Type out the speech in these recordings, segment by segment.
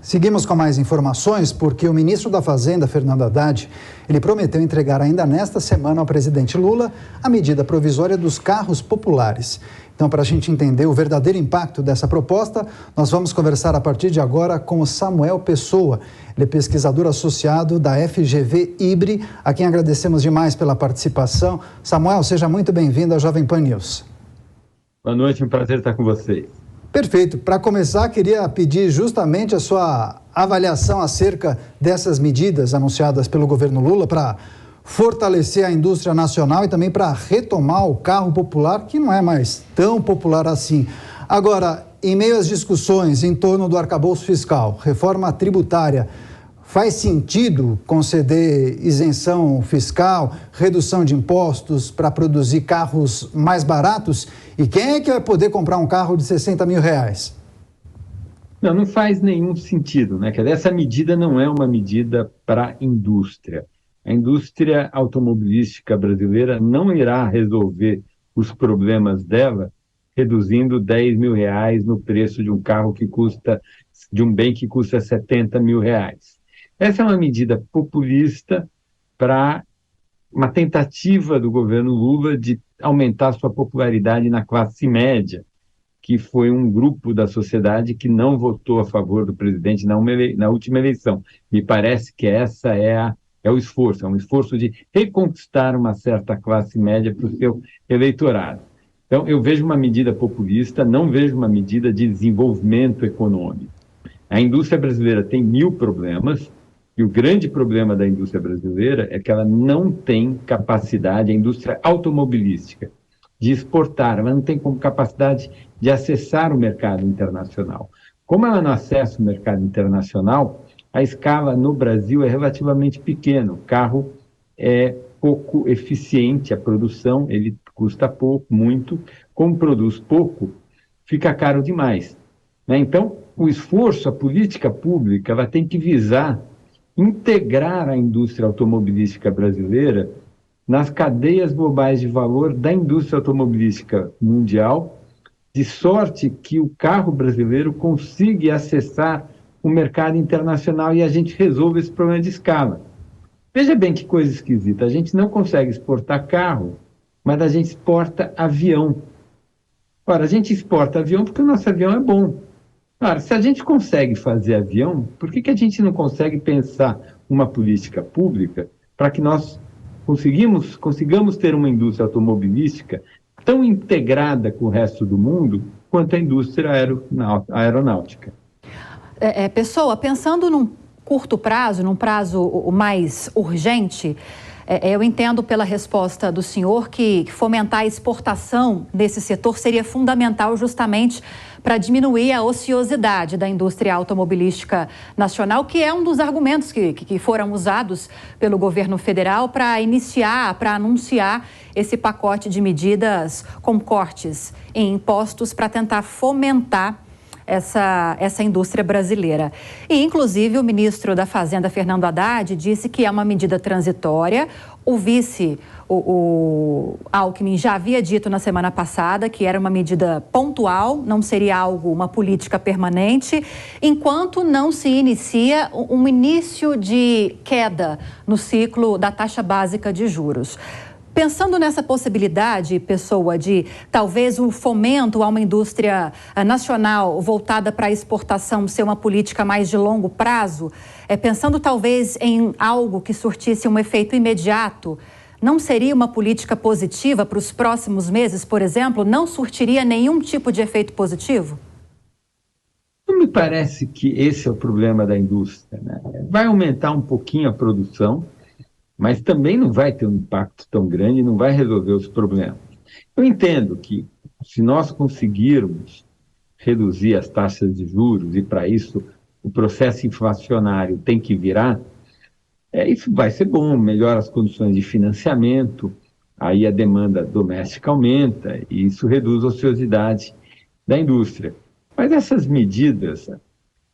Seguimos com mais informações porque o ministro da Fazenda, Fernando Haddad, ele prometeu entregar ainda nesta semana ao presidente Lula a medida provisória dos carros populares. Então, para a gente entender o verdadeiro impacto dessa proposta, nós vamos conversar a partir de agora com o Samuel Pessoa. Ele é pesquisador associado da FGV IBRE, a quem agradecemos demais pela participação. Samuel, seja muito bem-vindo à Jovem Pan News. Boa noite, é um prazer estar com vocês. Perfeito. Para começar, queria pedir justamente a sua avaliação acerca dessas medidas anunciadas pelo governo Lula para fortalecer a indústria nacional e também para retomar o carro popular, que não é mais tão popular assim. Agora, em meio às discussões em torno do arcabouço fiscal, reforma tributária, faz sentido conceder isenção fiscal, redução de impostos para produzir carros mais baratos? E quem é que vai poder comprar um carro de 60 mil reais? Não faz nenhum sentido, né? Quer dizer, essa medida não é uma medida para a indústria. A indústria automobilística brasileira não irá resolver os problemas dela reduzindo 10 mil reais no preço de um carro de um bem que custa 70 mil reais. Essa é uma medida populista para uma tentativa do governo Lula de aumentar sua popularidade na classe média, que foi um grupo da sociedade que não votou a favor do presidente na última eleição. Me parece que essa é o esforço, é um esforço de reconquistar uma certa classe média para o seu eleitorado. Então, eu vejo uma medida populista, não vejo uma medida de desenvolvimento econômico. A indústria brasileira tem 1000 problemas, e o grande problema da indústria brasileira é que ela não tem capacidade, a indústria automobilística, de exportar, ela não tem como capacidade de acessar o mercado internacional. Como ela não acessa o mercado internacional, a escala no Brasil é relativamente pequena, o carro é pouco eficiente, a produção, ele custa pouco, muito, como produz pouco, fica caro demais, né? Então, o esforço, a política pública, ela tem que visar integrar a indústria automobilística brasileira nas cadeias globais de valor da indústria automobilística mundial, de sorte que o carro brasileiro consiga acessar o mercado internacional e a gente resolva esse problema de escala. Veja bem que coisa esquisita, a gente não consegue exportar carro, mas a gente exporta avião. Ora, a gente exporta avião porque o nosso avião é bom. Ora, se a gente consegue fazer avião, por que a gente não consegue pensar uma política pública para que nós consigamos ter uma indústria automobilística tão integrada com o resto do mundo quanto a indústria aeronáutica? Pessoa, pensando num curto prazo, num prazo o mais urgente, eu entendo pela resposta do senhor que fomentar a exportação desse setor seria fundamental justamente para diminuir a ociosidade da indústria automobilística nacional, que é um dos argumentos que foram usados pelo governo federal para anunciar esse pacote de medidas com cortes em impostos para tentar fomentar essa indústria brasileira. E, inclusive, o ministro da Fazenda, Fernando Haddad, disse que é uma medida transitória. O vice, o Alckmin, já havia dito na semana passada que era uma medida pontual, não seria uma política permanente, enquanto não se inicia um início de queda no ciclo da taxa básica de juros. Pensando nessa possibilidade, Pessoa, de talvez o fomento a uma indústria nacional voltada para a exportação ser uma política mais de longo prazo, pensando talvez em algo que surtisse um efeito imediato, não seria uma política positiva para os próximos meses, por exemplo? Não surtiria nenhum tipo de efeito positivo? Não me parece que esse é o problema da indústria, né? Vai aumentar um pouquinho a produção, mas também não vai ter um impacto tão grande, não vai resolver os problemas. Eu entendo que, se nós conseguirmos reduzir as taxas de juros, e para isso o processo inflacionário tem que virar, isso vai ser bom, melhora as condições de financiamento, aí a demanda doméstica aumenta, e isso reduz a ociosidade da indústria. Mas essas medidas...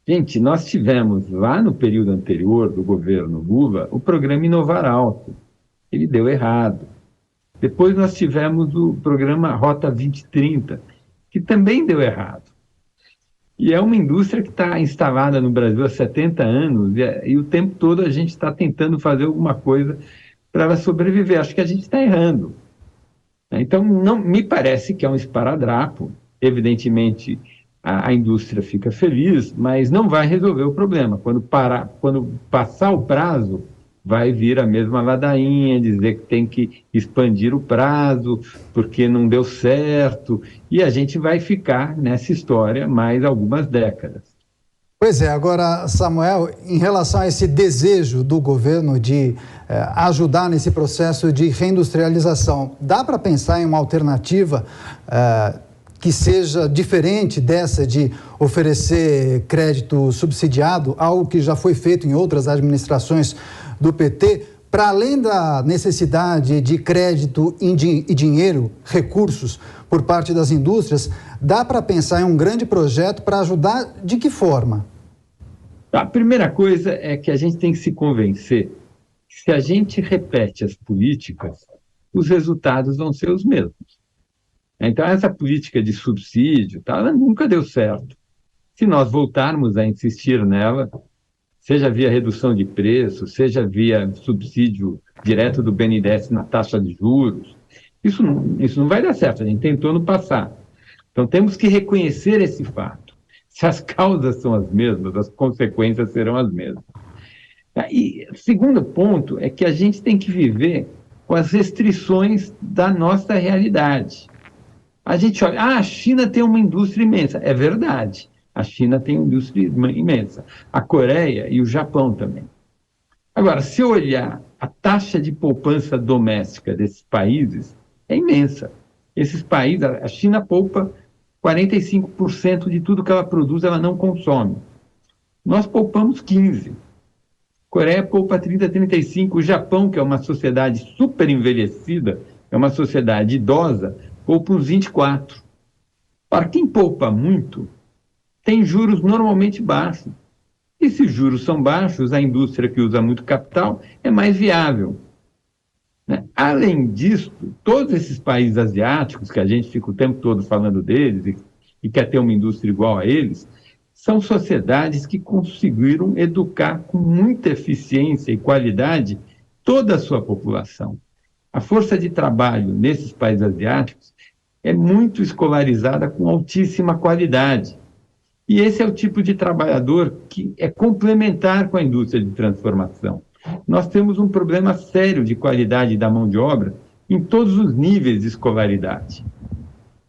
Gente, nós tivemos lá no período anterior do governo Lula o programa Inovar Alto. Ele deu errado. Depois nós tivemos o programa Rota 2030, que também deu errado. E é uma indústria que está instalada no Brasil há 70 anos e o tempo todo a gente está tentando fazer alguma coisa para ela sobreviver. Acho que a gente está errando. Então, não me parece que é um esparadrapo. Evidentemente, a indústria fica feliz, mas não vai resolver o problema. Quando passar o prazo, vai vir a mesma ladainha, dizer que tem que expandir o prazo, porque não deu certo, e a gente vai ficar nessa história mais algumas décadas. Pois é, agora, Samuel, em relação a esse desejo do governo de ajudar nesse processo de reindustrialização, dá para pensar em uma alternativa que seja diferente dessa de oferecer crédito subsidiado, algo que já foi feito em outras administrações do PT, para além da necessidade de crédito e dinheiro, recursos por parte das indústrias, dá para pensar em um grande projeto para ajudar de que forma? A primeira coisa é que a gente tem que se convencer que se a gente repete as políticas, os resultados vão ser os mesmos. Então, essa política de subsídio, ela nunca deu certo. Se nós voltarmos a insistir nela, seja via redução de preço, seja via subsídio direto do BNDES na taxa de juros, isso não vai dar certo, a gente tentou no passado. Então, temos que reconhecer esse fato. Se as causas são as mesmas, as consequências serão as mesmas. E o segundo ponto é que a gente tem que viver com as restrições da nossa realidade. A gente olha, a China tem uma indústria imensa. É verdade, a China tem uma indústria imensa. A Coreia e o Japão também. Agora, se eu olhar a taxa de poupança doméstica desses países, é imensa. Esses países, a China poupa 45% de tudo que ela produz, ela não consome. Nós poupamos 15%. A Coreia poupa 30%, 35%. O Japão, que é uma sociedade super envelhecida, é uma sociedade idosa, poupa uns 24%. Para quem poupa muito, tem juros normalmente baixos. E se os juros são baixos, a indústria que usa muito capital é mais viável. Além disso, todos esses países asiáticos, que a gente fica o tempo todo falando deles e quer ter uma indústria igual a eles, são sociedades que conseguiram educar com muita eficiência e qualidade toda a sua população. A força de trabalho nesses países asiáticos é muito escolarizada com altíssima qualidade. E esse é o tipo de trabalhador que é complementar com a indústria de transformação. Nós temos um problema sério de qualidade da mão de obra em todos os níveis de escolaridade.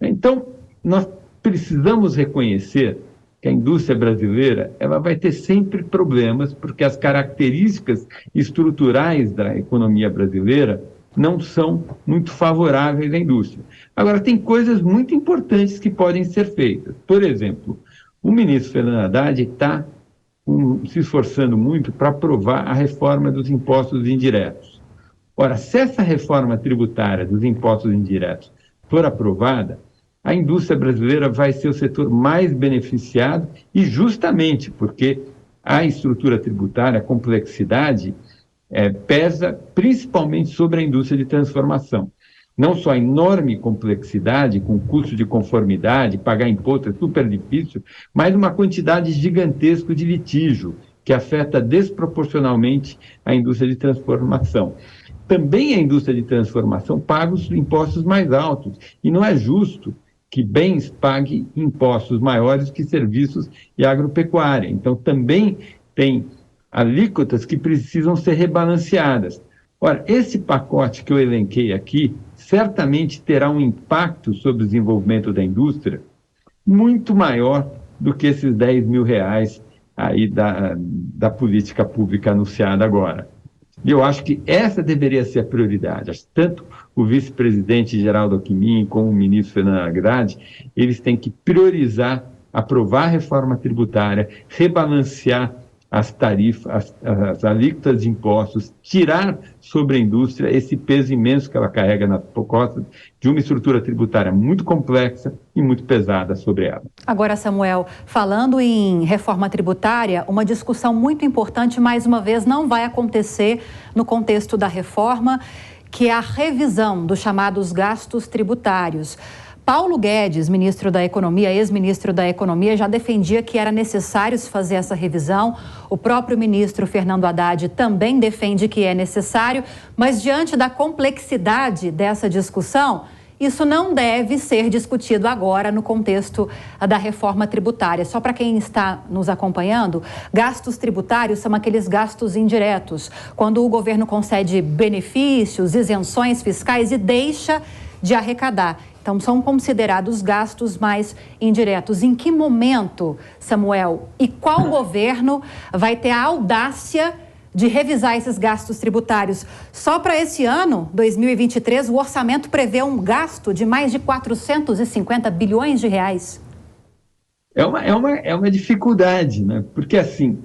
Então, nós precisamos reconhecer que a indústria brasileira ela vai ter sempre problemas, porque as características estruturais da economia brasileira não são muito favoráveis à indústria. Agora, tem coisas muito importantes que podem ser feitas. Por exemplo, o ministro Fernando Haddad está se esforçando muito para aprovar a reforma dos impostos indiretos. Ora, se essa reforma tributária dos impostos indiretos for aprovada, a indústria brasileira vai ser o setor mais beneficiado e justamente porque a estrutura tributária, a complexidade, pesa principalmente sobre a indústria de transformação. Não só a enorme complexidade, com custo de conformidade, pagar imposto é super difícil, mas uma quantidade gigantesca de litígio, que afeta desproporcionalmente a indústria de transformação. Também a indústria de transformação paga os impostos mais altos, e não é justo que bens paguem impostos maiores que serviços e agropecuária. Então, também tem alíquotas que precisam ser rebalanceadas. Ora, esse pacote que eu elenquei aqui certamente terá um impacto sobre o desenvolvimento da indústria muito maior do que esses R$10 mil aí da política pública anunciada agora. E eu acho que essa deveria ser a prioridade. Tanto o vice-presidente Geraldo Alckmin como o ministro Fernando Haddad, eles têm que priorizar, aprovar a reforma tributária, rebalancear as tarifas, as alíquotas de impostos, tirar sobre a indústria esse peso imenso que ela carrega nas costas de uma estrutura tributária muito complexa e muito pesada sobre ela. Agora, Samuel, falando em reforma tributária, uma discussão muito importante, mais uma vez, não vai acontecer no contexto da reforma, que é a revisão dos chamados gastos tributários. Paulo Guedes, ministro da Economia, ex-ministro da Economia, já defendia que era necessário se fazer essa revisão. O próprio ministro Fernando Haddad também defende que é necessário, mas diante da complexidade dessa discussão, isso não deve ser discutido agora no contexto da reforma tributária. Só para quem está nos acompanhando, gastos tributários são aqueles gastos indiretos, quando o governo concede benefícios, isenções fiscais e deixa de arrecadar. Então, são considerados gastos mais indiretos. Em que momento, Samuel, e qual governo vai ter a audácia de revisar esses gastos tributários? Só para esse ano, 2023, o orçamento prevê um gasto de mais de 450 bilhões de reais. É uma dificuldade, né? Porque, assim,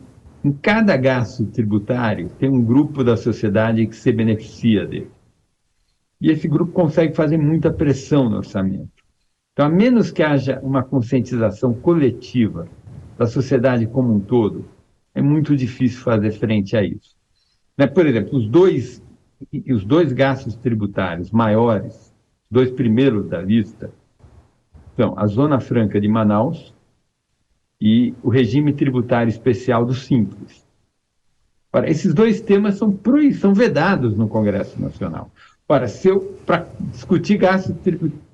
em cada gasto tributário tem um grupo da sociedade que se beneficia dele. E esse grupo consegue fazer muita pressão no orçamento. Então, a menos que haja uma conscientização coletiva da sociedade como um todo, é muito difícil fazer frente a isso. Né? Por exemplo, os dois gastos tributários maiores, os dois primeiros da lista, são a Zona Franca de Manaus e o regime tributário especial do Simples. Ora, esses dois temas são vedados no Congresso Nacional. Ora, para discutir gasto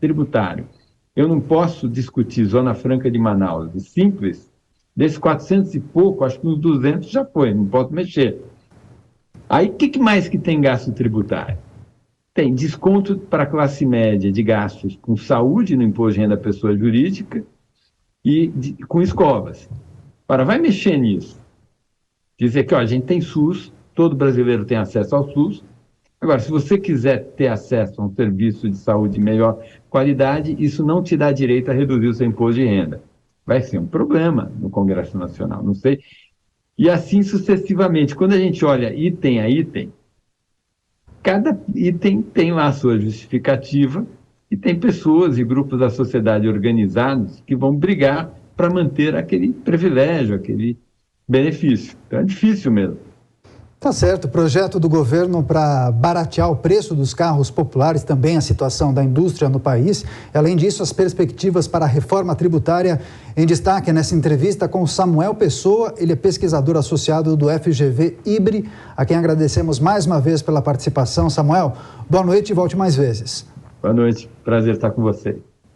tributário, eu não posso discutir Zona Franca de Manaus e Simples. Desses 400 e pouco, acho que uns 200 já foi, não posso mexer. Aí, o que mais que tem gasto tributário? Tem desconto para a classe média de gastos com saúde no imposto de renda da pessoa jurídica e com escovas. Ora, vai mexer nisso. Dizer que a gente tem SUS, todo brasileiro tem acesso ao SUS. Agora, se você quiser ter acesso a um serviço de saúde de melhor qualidade, isso não te dá direito a reduzir o seu imposto de renda. Vai ser um problema no Congresso Nacional, não sei. E assim sucessivamente. Quando a gente olha item a item, cada item tem lá a sua justificativa e tem pessoas e grupos da sociedade organizados que vão brigar para manter aquele privilégio, aquele benefício. Então é difícil mesmo. Tá certo. O projeto do governo para baratear o preço dos carros populares, também a situação da indústria no país. Além disso, as perspectivas para a reforma tributária em destaque nessa entrevista com Samuel Pessoa. Ele é pesquisador associado do FGV IBRE, a quem agradecemos mais uma vez pela participação. Samuel, boa noite e volte mais vezes. Boa noite. Prazer estar com você.